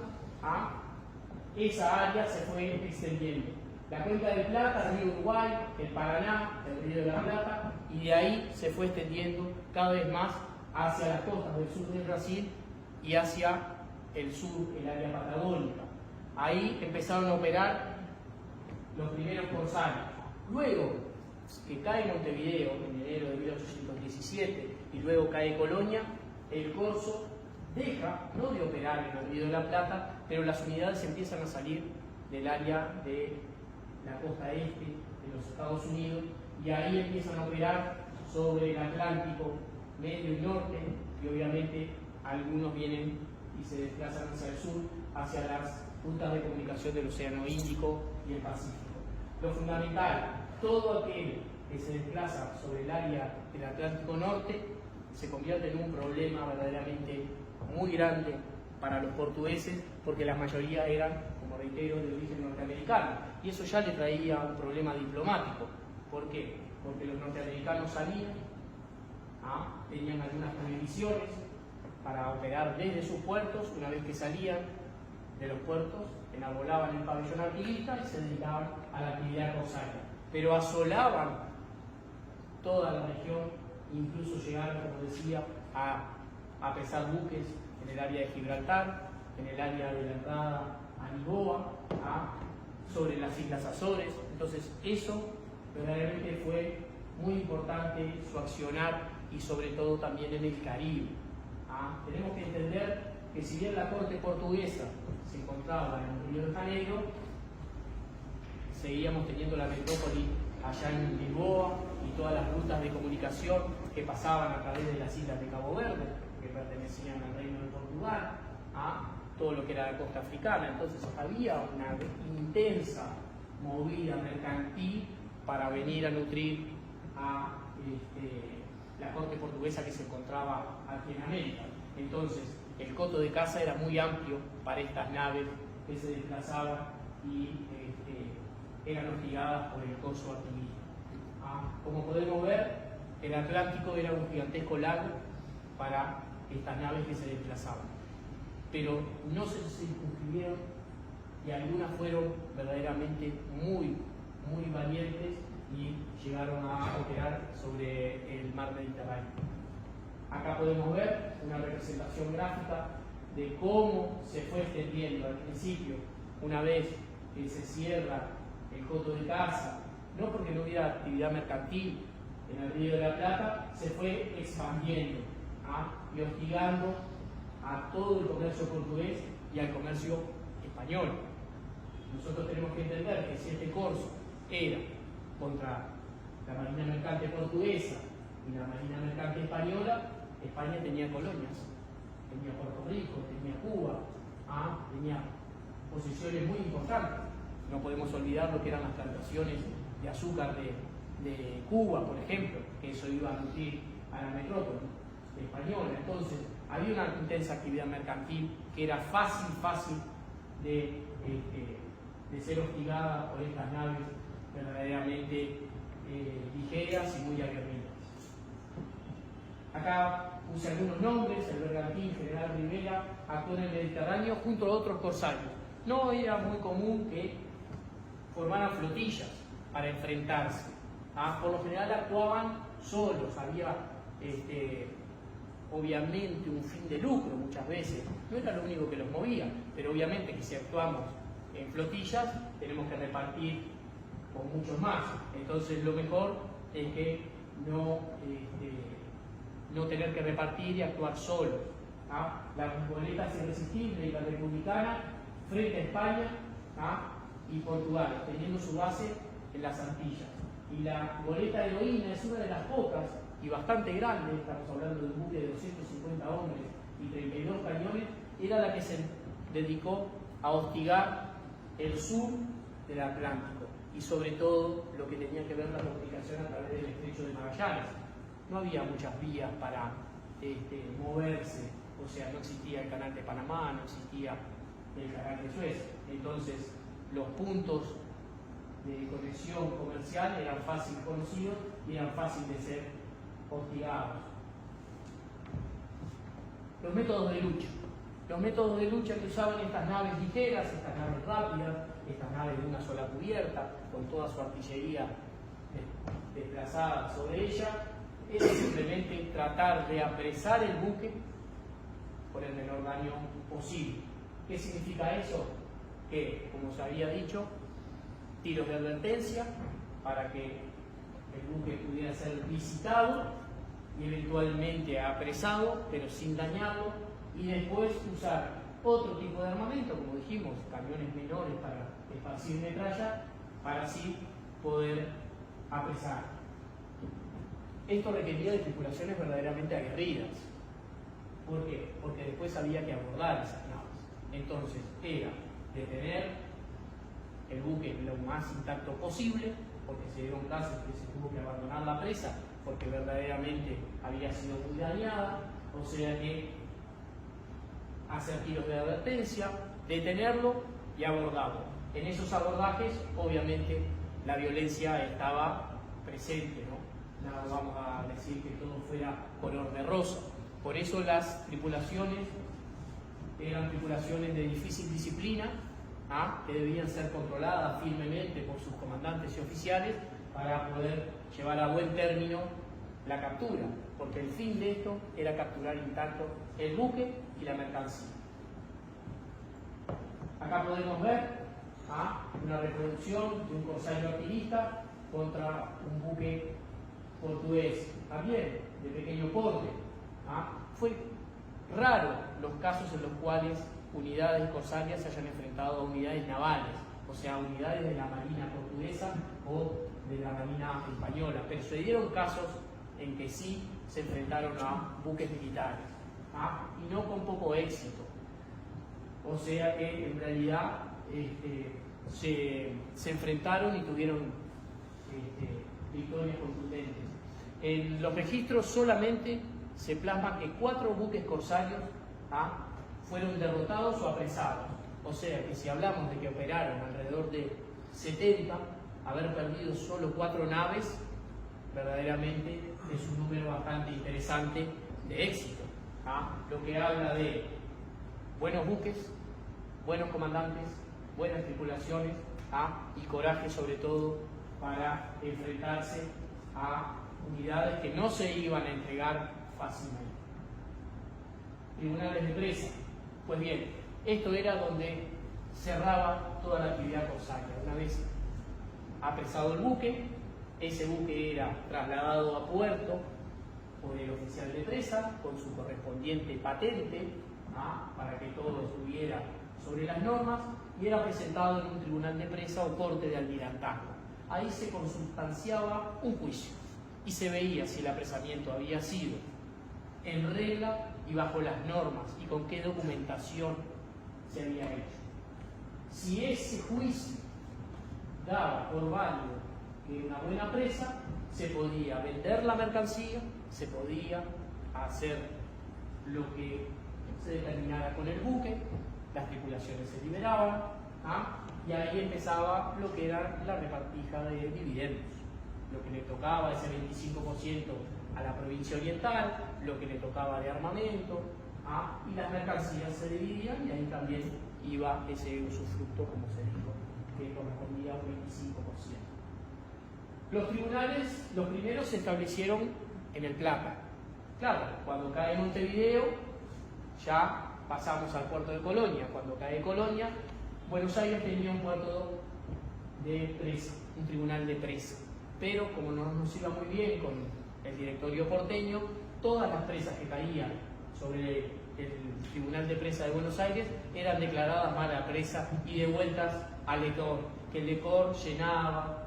esa área se fue extendiendo. La Cuenca del Plata, el río Uruguay, el Paraná, el río de la Plata, y de ahí se fue extendiendo cada vez más hacia las costas del sur del Brasil y hacia el sur, el área patagónica. Ahí empezaron a operar los primeros corsarios. Luego que cae Montevideo en enero de 1817 y luego cae Colonia, el corso deja no de operar en el Río de la Plata, pero las unidades empiezan a salir del área de la costa este de los Estados Unidos y ahí empiezan a operar sobre el Atlántico medio y norte, y obviamente algunos vienen y se desplazan hacia el sur, hacia las rutas de comunicación del Océano Índico y el Pacífico. Lo fundamental, todo aquel que se desplaza sobre el área del Atlántico Norte se convierte en un problema verdaderamente muy grande para los portugueses, porque la mayoría eran, como reitero, de origen norteamericano, y eso ya le traía un problema diplomático. ¿Por qué? Porque los norteamericanos salían, tenían algunas prohibiciones para operar desde sus puertos. Una vez que salían de los puertos, enarbolaban el pabellón artiguista y se dedicaban a la actividad corsaria, pero asolaban toda la región, incluso llegaron, como decía, a pesar buques en el área de Gibraltar, en el área de la entrada a Lisboa, sobre las Islas Azores. Entonces eso verdaderamente fue muy importante, su accionar, y sobre todo también en el Caribe. Tenemos que entender que si bien la corte portuguesa se encontraba en Río de Janeiro, seguíamos teniendo la metrópoli allá en Lisboa y todas las rutas de comunicación que pasaban a través de las islas de Cabo Verde, que pertenecían al Reino de Portugal, todo lo que era la costa africana. Entonces había una intensa movida mercantil para venir a nutrir a la corte portuguesa que se encontraba aquí en América. Entonces, el coto de caza era muy amplio para estas naves que se desplazaban y eran hostigadas por el corso artiguista. Como podemos ver, el Atlántico era un gigantesco lago para estas naves que se desplazaban, pero no se circunscribieron y algunas fueron verdaderamente muy valientes y llegaron a operar sobre el mar Mediterráneo. Acá podemos ver una representación gráfica de cómo se fue extendiendo al principio, una vez que se cierra el coto de caza, no porque no hubiera actividad mercantil en el Río de la Plata, se fue expandiendo y hostigando a todo el comercio portugués y al comercio español. Nosotros tenemos que entender que si este corso era contra la marina mercante portuguesa y la marina mercante española, España tenía colonias, tenía Puerto Rico, tenía Cuba, tenía posiciones muy importantes. No podemos olvidar lo que eran las plantaciones de azúcar de Cuba, por ejemplo, que eso iba a nutrir a la metrópoli española. Entonces, había una intensa actividad mercantil que era fácil de ser hostigada por estas naves verdaderamente ligeras y muy aguerridas. Acá puse algunos nombres: el bergantín General Rivera actuó en el Mediterráneo junto a otros corsarios. No era muy común que formaran flotillas para enfrentarse. Por lo general actuaban solos, había obviamente un fin de lucro muchas veces, no era lo único que los movía, pero obviamente que si actuamos en flotillas tenemos que repartir con muchos más. Entonces lo mejor es que no tener que repartir y actuar solos. La goleta irresistible y la republicana frente a España y Portugal, teniendo su base en las Antillas. Y la goleta heroína es una de las pocas y bastante grande, estamos hablando de un buque de 250 hombres y 32 cañones, era la que se dedicó a hostigar el sur del Atlántico y sobre todo lo que tenía que ver la comunicación a través del estrecho de Magallanes. No había muchas vías para moverse, o sea, no existía el canal de Panamá, no existía el canal de Suez. Entonces, los puntos de conexión comercial eran fácil conocidos y eran fácil de ser hostigados. Los métodos de lucha. Los métodos de lucha que usaban estas naves ligeras, estas naves rápidas, estas naves de una sola cubierta, con toda su artillería desplazada sobre ella, era simplemente tratar de apresar el buque por el menor daño posible. ¿Qué significa eso? Que, como se había dicho, tiros de advertencia para que el buque pudiera ser visitado y eventualmente apresado, pero sin dañarlo, y después usar otro tipo de armamento, como dijimos, cañones menores para esparcir metralla, para así poder apresar. Esto requería de tripulaciones verdaderamente aguerridas. ¿Por qué? Porque después había que abordar esas naves. Entonces, era detener el buque lo más intacto posible, porque se dieron casos que se tuvo que abandonar la presa porque verdaderamente había sido muy dañada, o sea que hacer tiros de advertencia, detenerlo y abordarlo. En esos abordajes, obviamente, la violencia estaba presente, ¿no? No vamos a decir que todo fuera color de rosa. Por eso las tripulaciones eran tripulaciones de difícil disciplina, que debían ser controladas firmemente por sus comandantes y oficiales para poder llevar a buen término la captura, porque el fin de esto era capturar intacto el buque y la mercancía. Acá podemos ver una reproducción de un corsario artiguista contra un buque portugués, también de pequeño porte. Fue raro los casos en los cuales unidades corsarias se hayan enfrentado a unidades navales, o sea, unidades de la marina portuguesa o de la marina española, pero se dieron casos en que sí se enfrentaron a buques militares, y no con poco éxito. O sea que en realidad se enfrentaron y tuvieron victorias contundentes. En los registros solamente se plasma que 4 buques corsarios fueron derrotados o apresados. O sea que si hablamos de que operaron alrededor de 70, haber perdido solo 4 naves, verdaderamente es un número bastante interesante de éxito. Lo que habla de buenos buques, buenos comandantes, buenas tripulaciones y coraje sobre todo para enfrentarse a unidades que no se iban a entregar fácilmente. Tribunales de presa. Pues bien, esto era donde cerraba toda la actividad corsaria. Una vez apresado el buque, ese buque era trasladado a puerto por el oficial de presa con su correspondiente patente para que todo estuviera sobre las normas y era presentado en un tribunal de presa o corte de almirantazgo. Ahí se consustanciaba un juicio y se veía si el apresamiento había sido en regla y bajo las normas y con qué documentación se había hecho. Si ese juicio daba por válido una buena presa, se podía vender la mercancía, se podía hacer lo que se determinara con el buque, las tripulaciones se liberaban, y ahí empezaba lo que era la repartija de dividendos, lo que le tocaba ese 25% a la provincia oriental, lo que le tocaba de armamento, y las mercancías se dividían y ahí también iba ese usufructo, como se dijo, que correspondía a un 25%. Los tribunales, los primeros se establecieron en El Plata. Claro, cuando cae Montevideo, ya pasamos al puerto de Colonia. Cuando cae Colonia, Buenos Aires tenía un puerto de presa, un tribunal de presa. Pero como no nos iba muy bien con el directorio porteño, todas las presas que caían sobre el tribunal de presa de Buenos Aires eran declaradas mala presa y devueltas al lector, que el lector llenaba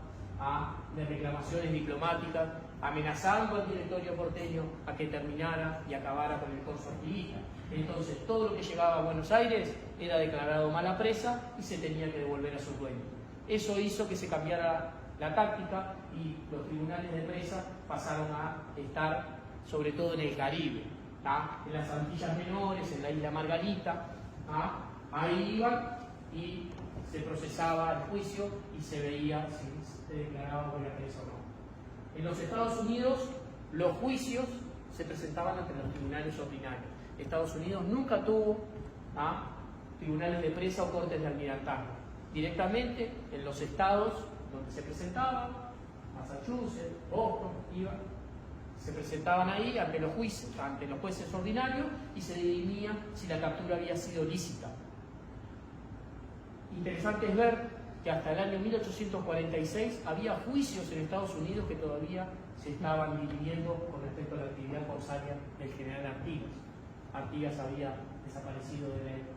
de reclamaciones diplomáticas, amenazando al directorio porteño a que terminara y acabara con el corso artiguista. Entonces todo lo que llegaba a Buenos Aires era declarado mala presa y se tenía que devolver a sus dueños. Eso hizo que se cambiara la táctica y los tribunales de presa pasaron a estar sobre todo en el Caribe, en las Antillas Menores, en la isla Margarita. Ahí iban y se procesaba el juicio y se veía si se declaraba buena presa o no. En los Estados Unidos los juicios se presentaban ante los tribunales ordinarios. Estados Unidos nunca tuvo tribunales de presa o cortes de almirantazgo. Directamente en los estados donde se presentaban, Massachusetts, Boston, se presentaban ahí ante los jueces ordinarios y se dirimía si la captura había sido lícita. Interesante es ver que hasta el año 1846 había juicios en Estados Unidos que todavía se estaban dividiendo con respecto a la actividad corsaria del general Artigas. Artigas había desaparecido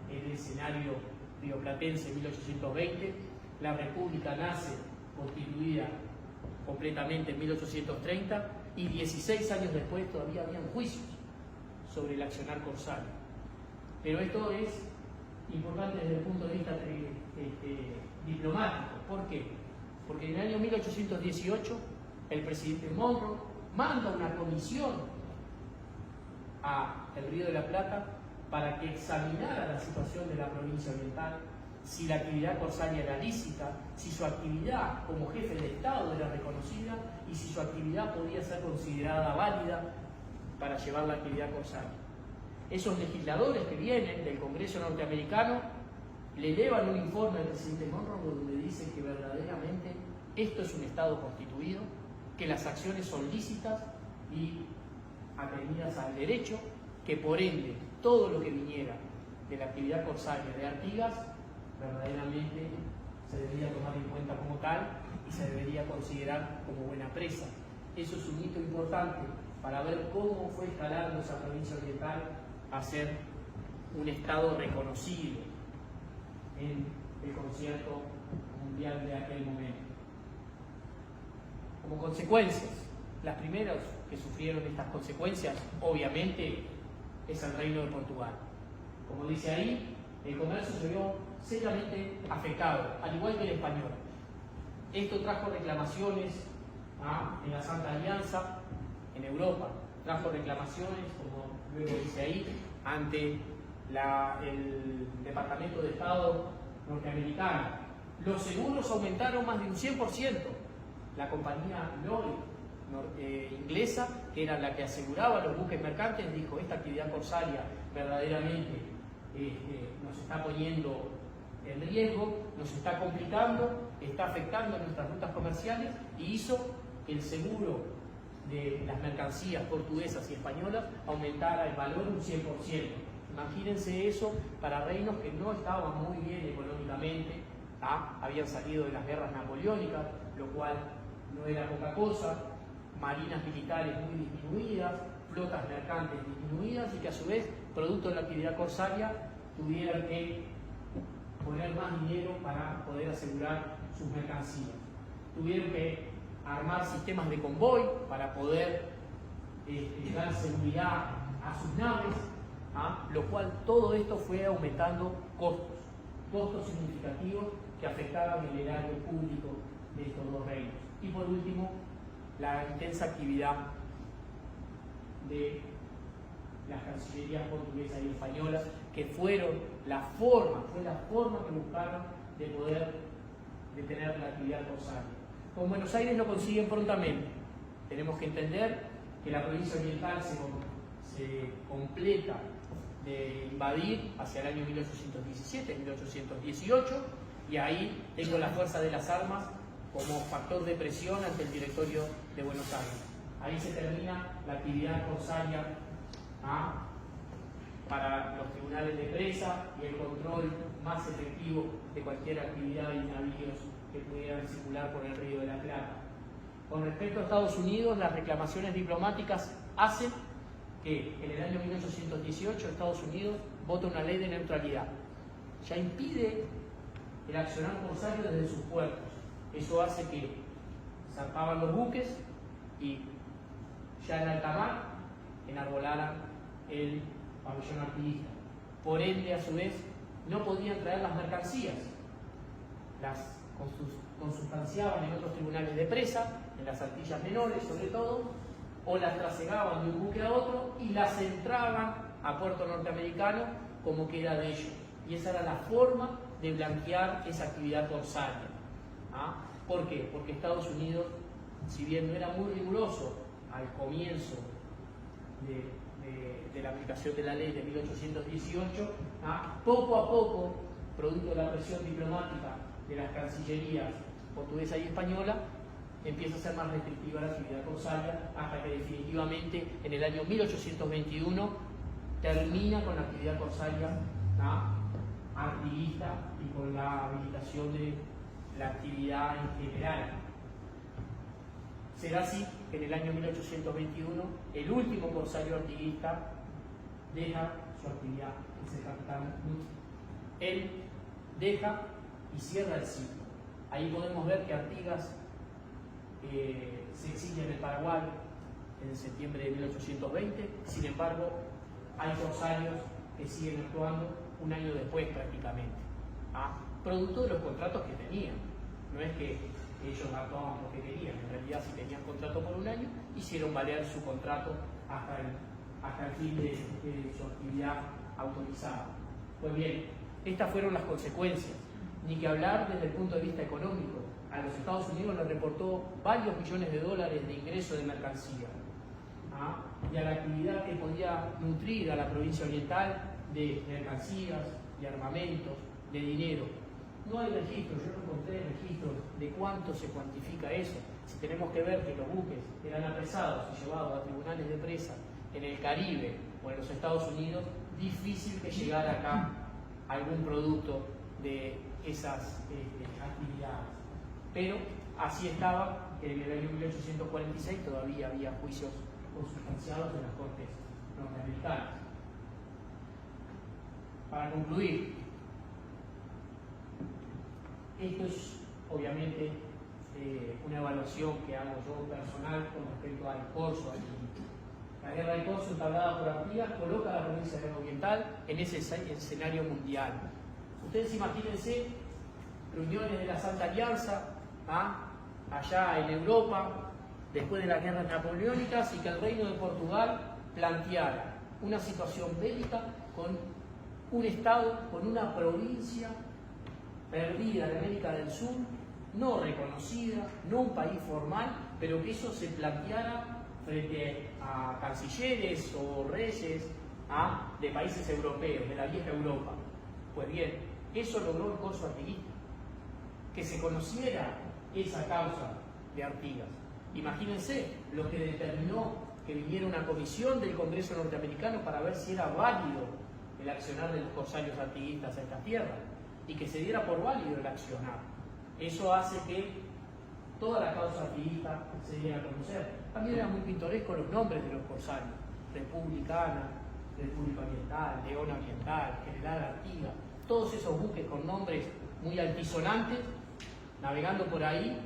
del escenario rioplatense en 1820, la República nace constituida completamente en 1830 y 16 años después todavía habían juicios sobre el accionar corsario. Pero esto es importante desde el punto de vista diplomático. ¿Por qué? Porque en el año 1818 el presidente Monroe manda una comisión a el Río de la Plata para que examinara la situación de la provincia oriental, si la actividad corsaria era lícita, si su actividad como jefe de Estado era reconocida y si su actividad podía ser considerada válida para llevar la actividad corsaria. Esos legisladores que vienen del Congreso norteamericano le elevan un informe al presidente Monroe donde dice que verdaderamente esto es un Estado constituido, que las acciones son lícitas y atenidas al derecho, que por ende todo lo que viniera de la actividad corsaria de Artigas verdaderamente se debería tomar en cuenta como tal y se debería considerar como buena presa. Eso es un hito importante para ver cómo fue escalando esa provincia oriental a ser un Estado reconocido en el concierto mundial de aquel momento. Como consecuencias, las primeras que sufrieron estas consecuencias, obviamente, es el Reino de Portugal. Como dice ahí, el comercio se vio seriamente afectado, al igual que el español. Esto trajo reclamaciones en la Santa Alianza en Europa. Trajo reclamaciones, como luego dice ahí, ante el Departamento de Estado norteamericano. Los seguros aumentaron más de un 100%. La compañía Lloyd inglesa, que era la que aseguraba los buques mercantes, dijo: esta actividad corsaria verdaderamente nos está poniendo en riesgo, nos está complicando, está afectando nuestras rutas comerciales, y hizo que el seguro de las mercancías portuguesas y españolas aumentara el valor un 100%. Imagínense eso para reinos que no estaban muy bien económicamente, habían salido de las guerras napoleónicas, lo cual no era poca cosa, marinas militares muy disminuidas, flotas mercantes disminuidas, y que a su vez, producto de la actividad corsaria, tuvieran que poner más dinero para poder asegurar sus mercancías. Tuvieron que armar sistemas de convoy para poder dar seguridad a sus naves, lo cual todo esto fue aumentando costos significativos que afectaban el erario público de estos dos reinos. Y por último, la intensa actividad de las cancillerías portuguesa y española, que fue la forma que buscaron de poder detener la actividad corsaria. Con Buenos Aires lo consiguen prontamente. Tenemos que entender que la provincia oriental se completa de invadir hacia el año 1817, 1818, y ahí tengo la fuerza de las armas como factor de presión ante el directorio de Buenos Aires. Ahí se termina la actividad corsaria para los tribunales de presa y el control más efectivo de cualquier actividad de navíos que pudieran circular por el Río de la Plata. Con respecto a Estados Unidos, las reclamaciones diplomáticas hacen que en el año 1818 Estados Unidos vota una ley de neutralidad. Ya impide el accionar corsario desde sus puertos. Eso hace que zarpaban los buques y ya en alta mar enarbolaran el pabellón artiguista. Por ende, a su vez, no podían traer las mercancías. Las consustanciaban en otros tribunales de presa, en las Antillas Menores sobre todo, o las trasegaban de un buque a otro y las entraban a puerto norteamericano como que era de ellos. Y esa era la forma de blanquear esa actividad corsaria. ¿Por qué? Porque Estados Unidos, si bien no era muy riguroso al comienzo de la aplicación de la ley de 1818, poco a poco, producto de la presión diplomática de las cancillerías portuguesa y española, empieza a ser más restrictiva la actividad corsaria, hasta que definitivamente en el año 1821 termina con la actividad corsaria artiguista y con la habilitación de la actividad en general. Será así que en el año 1821 el último corsario artiguista deja su actividad, es el capitán Lutz. Él deja y cierra el ciclo. Ahí podemos ver que Artigas se exilia en el Paraguay en septiembre de 1820, sin embargo hay corsarios que siguen actuando un año después prácticamente, producto de los contratos que tenían. No es que ellos actuaban porque querían, en realidad si tenían contrato por un año, hicieron valer su contrato hasta el fin de su actividad autorizada. Pues bien, estas fueron las consecuencias, ni que hablar desde el punto de vista económico. A los Estados Unidos le reportó varios millones de dólares de ingreso de mercancía, y a la actividad que podía nutrir a la provincia oriental de mercancías, de armamentos, de dinero. No hay registros, yo no encontré registros de cuánto se cuantifica eso. Si tenemos que ver que los buques eran apresados y llevados a tribunales de presa en el Caribe o en los Estados Unidos, difícil que llegara acá algún producto de esas actividades. Pero así estaba, que en el año 1846 todavía había juicios consustanciados en las Cortes norteamericanas. Para concluir, esto es obviamente una evaluación que hago yo personal con respecto al corso. La guerra del corso entablada por Artigas coloca a la provincia de Oriental en ese escenario mundial. Ustedes imagínense reuniones de la Santa Alianza allá en Europa, después de las guerras napoleónicas y que el Reino de Portugal planteara una situación bélica con un Estado, con una provincia perdida en América del Sur, no reconocida, no un país formal, pero que eso se planteara frente a cancilleres o reyes de países europeos, de la vieja Europa. Pues bien, eso logró el corso artiguista, que se conociera esa causa de Artigas. Imagínense lo que determinó que viniera una comisión del Congreso norteamericano para ver si era válido el accionar de los corsarios artiguistas a esta tierra y que se diera por válido el accionar. Eso hace que toda la causa artiguista se diera a conocer. También eran muy pintorescos los nombres de los corsarios: Republicana, República Oriental, León Oriental, General Artigas, todos esos buques con nombres muy altisonantes, navegando por ahí.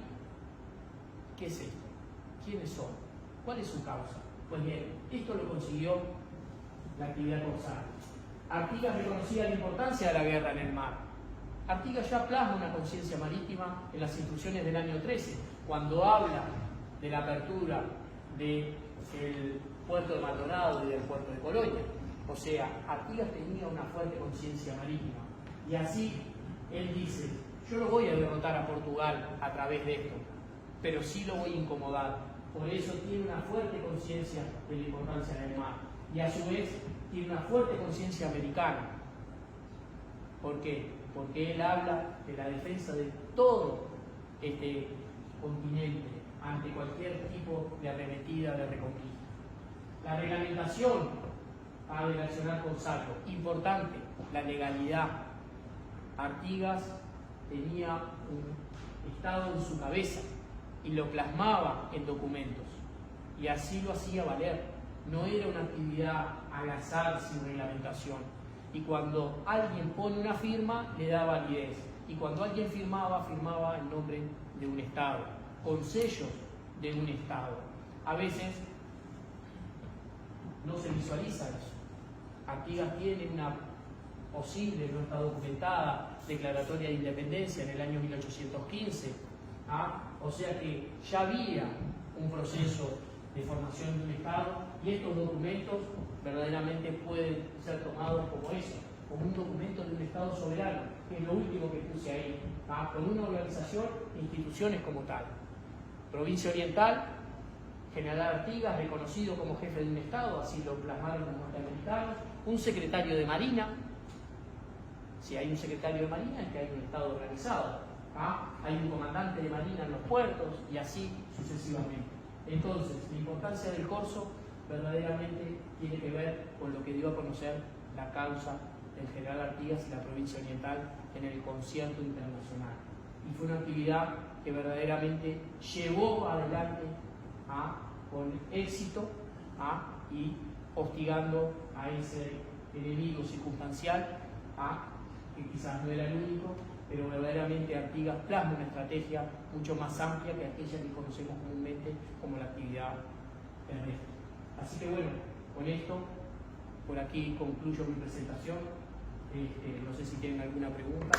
¿Qué es esto? ¿Quiénes son? ¿Cuál es su causa? Pues bien, esto lo consiguió la actividad corsaria. Artigas reconocía la importancia de la guerra en el mar. Artigas ya plasma una conciencia marítima en las instrucciones del año 13, cuando habla de la apertura del puerto de Maldonado y del puerto de Colonia. O sea, Artigas tenía una fuerte conciencia marítima. Y así él dice: yo no voy a derrotar a Portugal a través de esto, pero sí lo voy a incomodar. Por eso tiene una fuerte conciencia de la importancia del mar. Y a su vez tiene una fuerte conciencia americana. ¿Por qué? Porque él habla de la defensa de todo este continente ante cualquier tipo de arremetida, de reconquista. La reglamentación del accionar corsario, importante, la legalidad. Artigas tenía un Estado en su cabeza y lo plasmaba en documentos, y así lo hacía valer. No era una actividad al azar sin reglamentación, y cuando alguien pone una firma le da validez, y cuando alguien firmaba, firmaba en nombre de un Estado, con sellos de un Estado. A veces no se visualiza eso. Artigas tiene una posible, no está documentada, declaratoria de independencia en el año 1815, o sea que ya había un proceso de formación de un Estado, y estos documentos verdaderamente pueden ser tomados como eso, como un documento de un Estado soberano, que es lo último que puse ahí, con una organización e instituciones como tal. Provincia Oriental, General Artigas, reconocido como jefe de un Estado, así lo plasmaron los norteamericanos. Un secretario de Marina. Si hay un secretario de Marina es que hay un Estado organizado. Hay un comandante de Marina en los puertos, y así sucesivamente. Entonces, la importancia del corso verdaderamente tiene que ver con lo que dio a conocer la causa del General Artigas y la Provincia Oriental en el concierto internacional. Y fue una actividad que verdaderamente llevó adelante con éxito y hostigando a ese enemigo circunstancial, que quizás no era el único, pero verdaderamente Artigas plasma una estrategia mucho más amplia que aquella que conocemos comúnmente como la actividad terrestre. Así que bueno, con esto, por aquí concluyo mi presentación. No sé si tienen alguna pregunta.